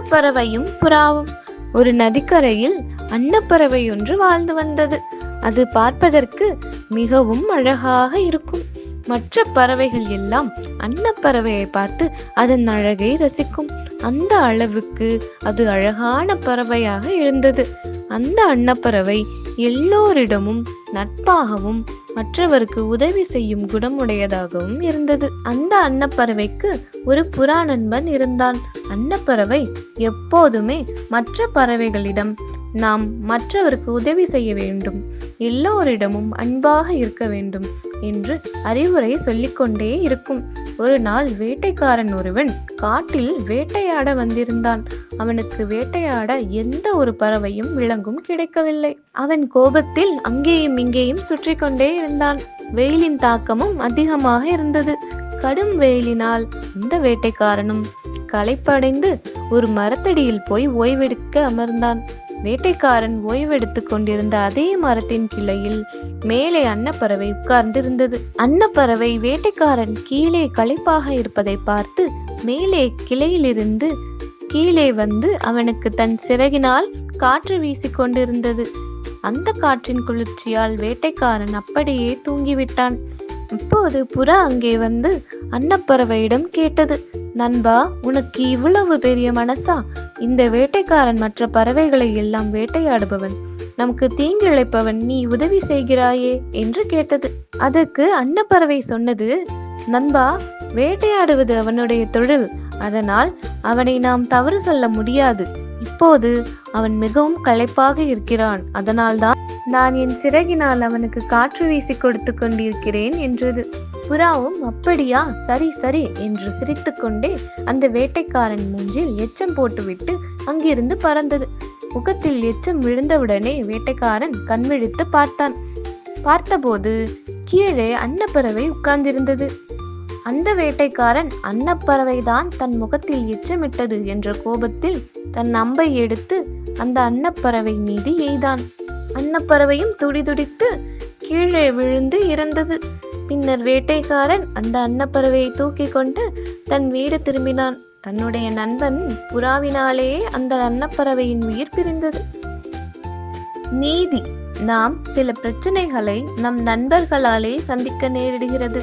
அன்னப்பறவையும் புறாவும். ஒரு நதிக்கரையில் அன்னப்பறவை ஒன்று வாழ்ந்து வந்தது. அது பார்ப்பதற்கு மிகவும் அழகாக இருக்கும். மற்ற பறவைகள் எல்லாம் அன்னப்பறவையை பார்த்து அதன் அழகை ரசிக்கும். அந்த அளவுக்கு அது அழகான பறவையாக இருந்தது. அந்த அன்னப்பறவை எல்லோரிடமும் நட்பாகவும் மற்றவருக்கு உதவி செய்யும் குணமுடையதாகவும் இருந்தது. அந்த அன்னப்பறவைக்கு ஒரு புறா நண்பன் இருந்தான். அன்னப்பறவை எப்போதுமே மற்ற பறவைகளிடம் நாம் மற்றவருக்கு உதவி செய்ய வேண்டும், எல்லோரிடமும் அன்பாக இருக்க வேண்டும் என்று அறிவுரை சொல்லிக்கொண்டே இருக்கும். ஒரு நாள் வேட்டைக்காரன் ஒருவன் காட்டில் வேட்டையாட வந்திருந்தான். அவனுக்கு வேட்டையாட எந்த ஒரு பறவையும் விலங்கும் கிடைக்கவில்லை. அவன் கோபத்தில் அங்கேயும் இங்கேயும் சுற்றி கொண்டே இருந்தான். வெயிலின் தாக்கமும் அதிகமாக இருந்தது. கடும் வெயிலினால் அந்த வேட்டைக்காரனும் களைப்படைந்து ஒரு மரத்தடியில் போய் ஓய்வெடுக்க அமர்ந்தான். வேட்டைக்காரன் ஓய்வெடுத்து கொண்டிருந்த அதே மரத்தின் கிளையில் மேலே அன்னப்பறவை உட்கார்ந்திருந்தது. அன்னப்பறவை வேட்டைக்காரன் கீழே களைப்பாக இருப்பதை பார்த்து மேலே கிளையிலிருந்து கீழே வந்து அவனுக்கு தன் சிறகினால் காற்று வீசி கொண்டிருந்தது. அந்த காற்றின் குளிர்ச்சியால் வேட்டைக்காரன் அப்படியே தூங்கிவிட்டான். இப்போது புறா அங்கே வந்து அன்னப்பறவையிடம் கேட்டது, நண்பா, உனக்கு இவ்வளவு பெரிய மனசா? இந்த வேட்டைக்காரன் மற்ற பறவைகளை எல்லாம் வேட்டையாடுபவன், நமக்கு தீங்கிழைப்பவன், நீ உதவி செய்கிறாயே என்று கேட்டது. அதற்கு அன்னப்பறவை சொன்னது, நண்பா, வேட்டையாடுவது அவனுடைய தொழில். அதனால் அவனை நாம் தவறு சொல்ல முடியாது. இப்போது அவன் மிகவும் களைப்பாக இருக்கிறான். அதனால்தான் நான் என் சிறகினால் அவனுக்கு காற்று வீசி கொடுத்து கொண்டிருக்கிறேன் என்றது. புறாவும் அப்படியா, சரி சரி என்று சிரித்துக்கொண்டே அந்த வேட்டைக்காரன் மூஞ்சில் எச்சம் போட்டுவிட்டு அங்கிருந்து பறந்தது. முகத்தில் எச்சம் விழுந்தவுடனே வேட்டைக்காரன் கண்விழித்து பார்த்தான். பார்த்தபோது கீழே அன்னப்பறவை உட்கார்ந்திருந்தது. அந்த வேட்டைக்காரன் அன்னப்பறவைதான் தன் முகத்தில் எச்சமிட்டது என்ற கோபத்தில் தன் அம்பை எடுத்து அந்த அன்னப்பறவை மீது எய்தான். அன்னப்பறவையும் துடிதுடித்து கீழே விழுந்து இறந்தது. பின்னர் வேட்டைக்காரன் அந்த அன்னப்பறவையை தூக்கி கொண்டு தன் வீடு திரும்பினான். தன்னுடைய நண்பன் புறாவினாலேயே அந்த அன்னப்பறவையின் உயிர் பிரிந்தது. நீதி: நாம் சில பிரச்சனைகளை நம் நண்பர்களாலே சந்திக்க நேரிடுகிறது.